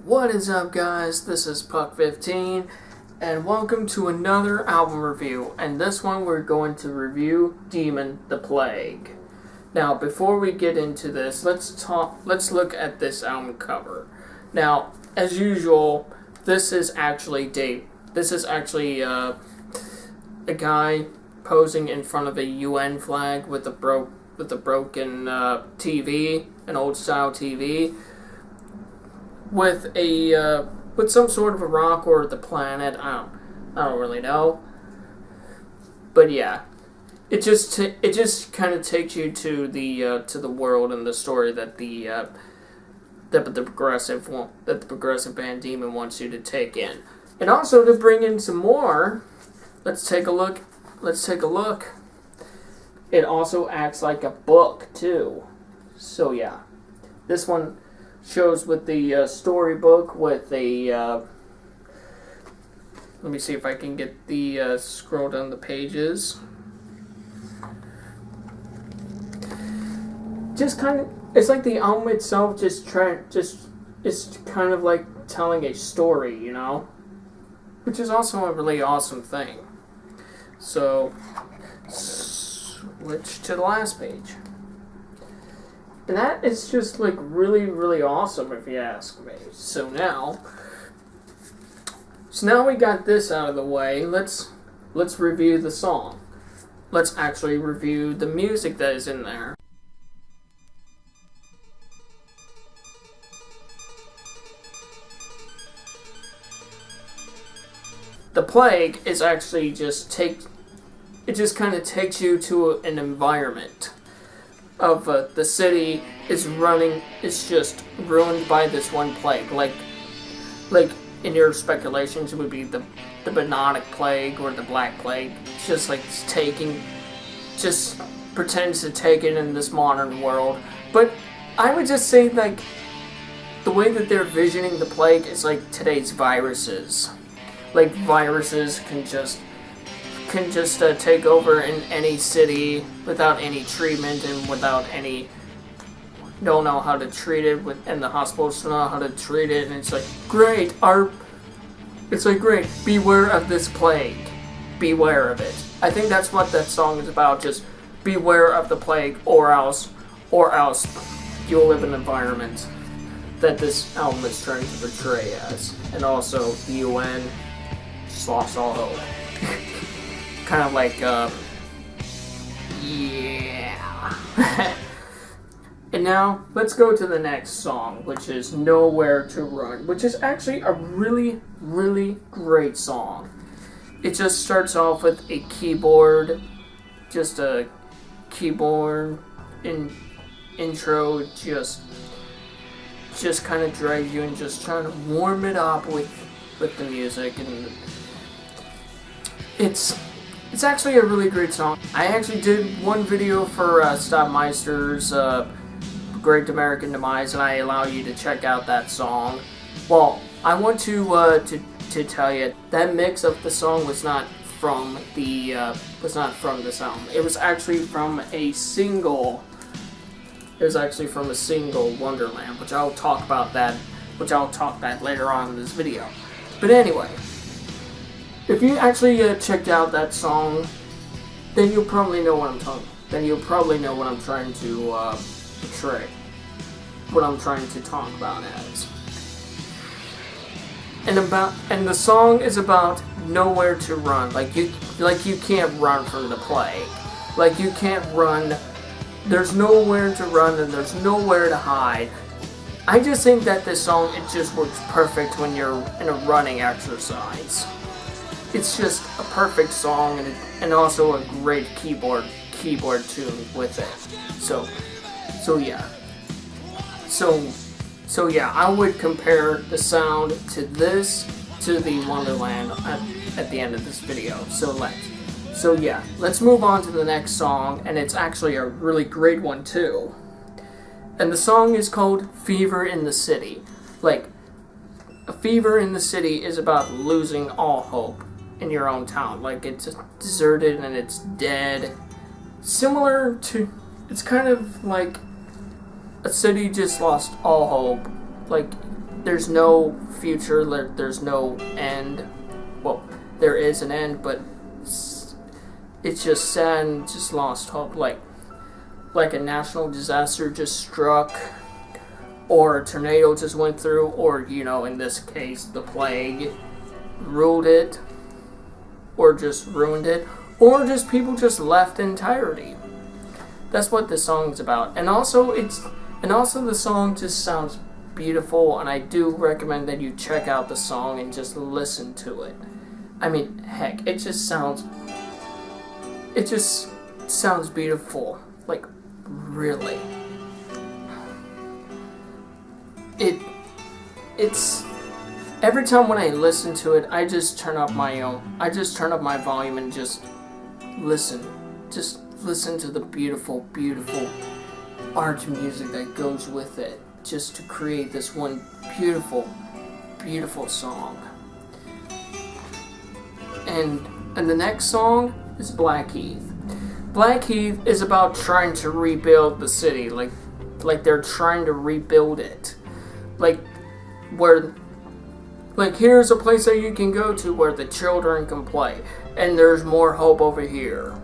What is up, guys? This is Puck15 and welcome to another album review, and this one we're going to review Demon the Plague. Now before we get into this, let's look at this album cover. Now, as usual, this is actually a guy posing in front of a UN flag with a broken TV, an old style TV, with some sort of a rock or the planet. I don't really know, but yeah, it just kind of takes you to the world and the story that the progressive band Demon wants you to take in, and also to bring in some more. Let's take a look. It also acts like a book too, so yeah, this one shows with the storybook with a let me see if I can get the scroll down the pages. Just kind of, it's like the album itself it's kind of like telling a story, you know, which is also a really awesome thing. So switch to the last page. And that is just like really, really awesome if you ask me. So now we got this out of the way. Let's review the song. Let's actually review the music that is in there. The Plague is actually it just kind of takes you to an environment of the city is just ruined by this one plague. Like in your speculations, it would be the bubonic plague or the black plague. It's just like just pretends to take it in this modern world. But I would just say, like, the way that they're visioning the plague is like today's viruses. Like, viruses can just take over in any city without any treatment and without any, don't know how to treat it, and the hospitals don't know how to treat it, and it's like, great, beware of this plague, beware of it. I think that's what that song is about, just beware of the plague, or else you'll live in an environment that this album is trying to portray as. And also, the UN just lost all hope. Kind of like, yeah. And now, let's go to the next song, which is Nowhere to Run, which is actually a really, really great song. It just starts off with a keyboard, just a keyboard intro, just kind of drags you and just trying to warm it up with the music, and it's actually a really great song. I actually did one video for Stop Meister's Great American Demise, and I allow you to check out that song. Well, I want to tell you that mix of the song was not from this album. It was actually from a single. It was actually from a single, Wonderland, which I'll talk about later on in this video. But anyway, if you actually checked out that song, then you'll probably know what I'm talking. Then you'll probably know what I'm trying to portray, what I'm trying to talk about as. And the song is about nowhere to run. Like you can't run from the plague. Like you can't run. There's nowhere to run and there's nowhere to hide. I just think that this song, it just works perfect when you're in a running exercise. It's just a perfect song, and also a great keyboard tune with it. So yeah, I would compare the sound to the Wonderland at the end of this video. So yeah, let's move on to the next song, and it's actually a really great one too. And the song is called Fever in the City. Like, a fever in the city is about losing all hope in your own town. Like, it's deserted and it's dead. Similar to, it's kind of like a city just lost all hope. Like, there's no future, there's no end. Well, there is an end, but it's just sad and just lost hope, like a national disaster just struck, or a tornado just went through, or, you know, in this case, the plague ruled it, or just ruined it, or just people just left entirety. That's what this song's about. And also the song just sounds beautiful, and I do recommend that you check out the song and just listen to it. I mean, heck, it just sounds beautiful. Like, really. It's every time when I listen to it, I just turn up my volume and just listen to the beautiful, beautiful art music that goes with it, just to create this one beautiful, beautiful song. And the next song is Blackheath. Blackheath is about trying to rebuild the city, like they're trying to rebuild it. Like here's a place that you can go to where the children can play, and there's more hope over here.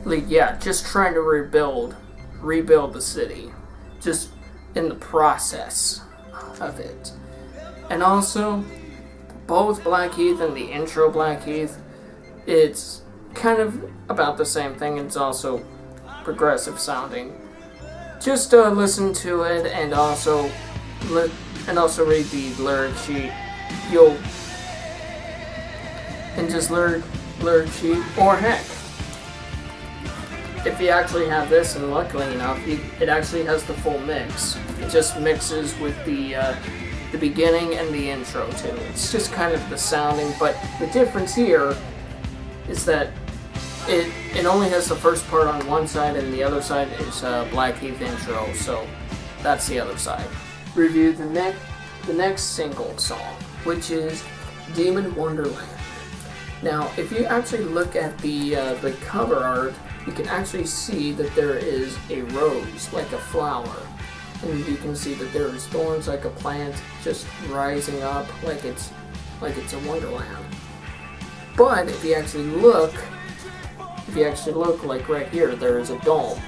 Like, yeah, just trying to rebuild the city, just in the process of it. And also, both Blackheath and the intro Blackheath, it's kind of about the same thing. It's also progressive sounding. Just listen to it, and also read the lyric sheet. Lyric sheet, or heck, if you actually have this, and luckily enough, it actually has the full mix. It just mixes with the beginning and the intro too. It's just kind of the sounding, but the difference here is that it only has the first part on one side, and the other side is Blackheath intro, so that's the other side. Review the next single song, which is Demon Wonderland. Now, if you actually look at the cover art, you can actually see that there is a rose, like a flower, and you can see that there is thorns like a plant just rising up, like it's a wonderland. But if you actually look, like right here, there is a dome.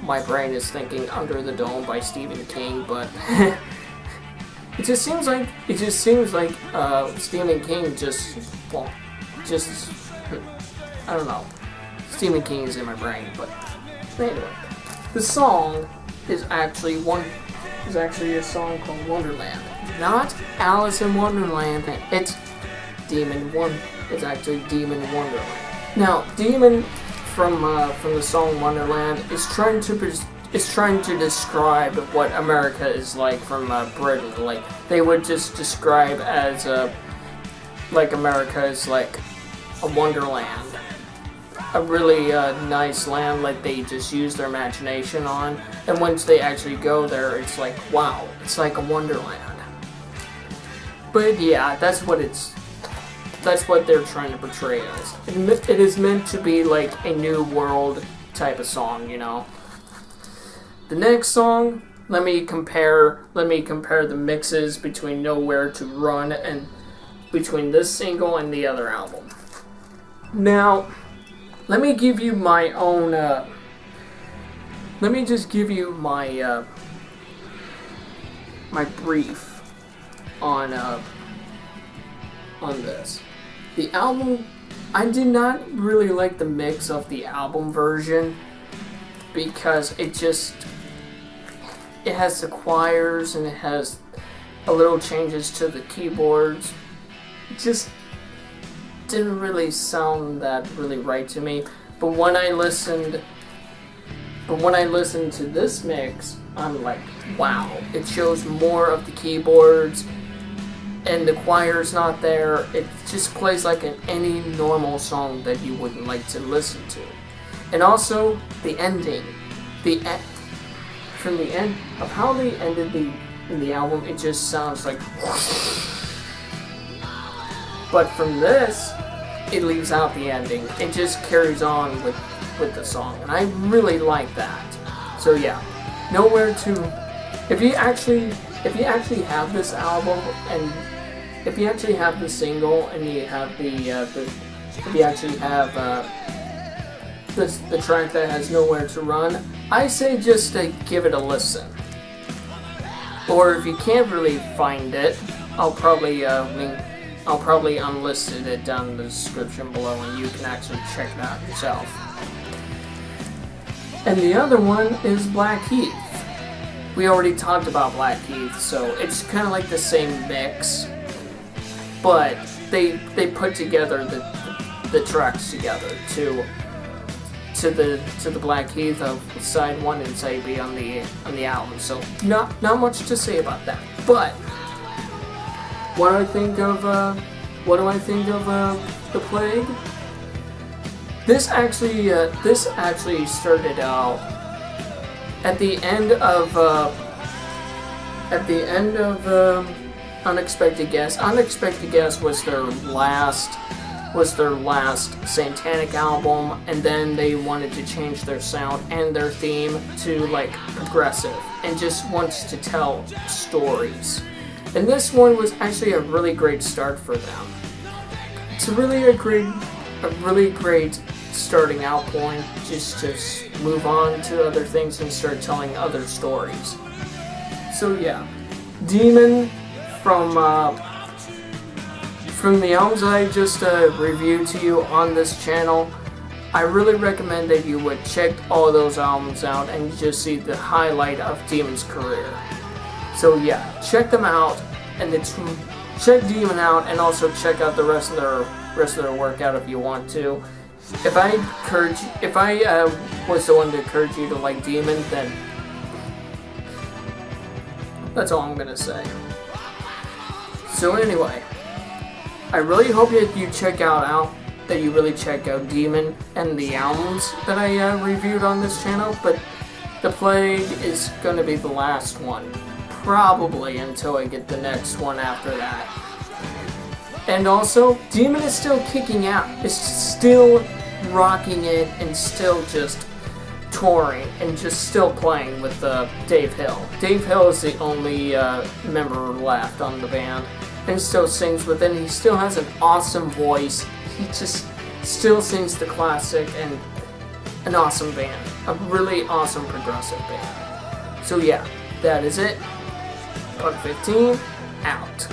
My brain is thinking Under the Dome by Stephen King, but it just seems like Stephen King just I don't know. Stephen King is in my brain, but anyway, the song is actually a song called Wonderland, not Alice in Wonderland. It's It's actually Demon Wonderland. Now, Demon from the song Wonderland is trying to describe what America is like from Britain. Like, they would just describe as like America is like a wonderland, a really nice land, like they just use their imagination on, and once they actually go there, it's like, wow, it's like a wonderland. But yeah, that's what they're trying to portray as. It is meant to be like a new world type of song, you know. The next song, let me compare the mixes between Nowhere to Run and between this single and the other album. Now, let me give you my own, let me just give you my, my brief on this. The album, I did not really like the mix of the album version because it has the choirs and it has a little changes to the keyboards. It just didn't really sound that really right to me. But when I listened to this mix, I'm like, wow, it shows more of the keyboards and the choir's not there. It just plays like any normal song that you would like to listen to. And also the ending, from the end of how they ended in the album, it just sounds like but from this, it leaves out the ending. It just carries on with the song, and I really like that. So yeah, Nowhere to, if you actually if you actually have this album, and if you actually have the single, and you have if you actually have the track that has Nowhere to Run, I say just give it a listen. Or if you can't really find it, I'll probably unlisted it down in the description below, and you can actually check it out yourself. And the other one is Blackheath. We already talked about Blackheath, so it's kind of like the same mix, but they put together the tracks together to the Blackheath of side 1 and side B on the album. So not much to say about that. But what do I think of the Plage? This actually started out at the end of Unexpected Guest. Unexpected Guest was their last Satanic album, and then they wanted to change their sound and their theme to like progressive and just wants to tell stories. And this one was actually a really great start for them. It's a really great starting out point, just to move on to other things and start telling other stories. So yeah, Demon from the albums I just reviewed to you on this channel, I really recommend that you would check all those albums out and just see the highlight of Demon's career. So yeah, check them out, and check Demon out, and also check out the rest of their work out if you want to. If I was the one to encourage you to like Demon, then that's all I'm gonna say. So anyway, I really hope that you really check out Demon and the albums that I reviewed on this channel, but the Plage is going to be the last one, probably until I get the next one after that. And also, Demon is still kicking out, is still rocking it, and still just touring, and just still playing with Dave Hill. Dave Hill is the only member left on the band, and still sings with it. He still has an awesome voice. He just still sings the classic, and an awesome band. A really awesome progressive band. So yeah, that is it. Part 15, out.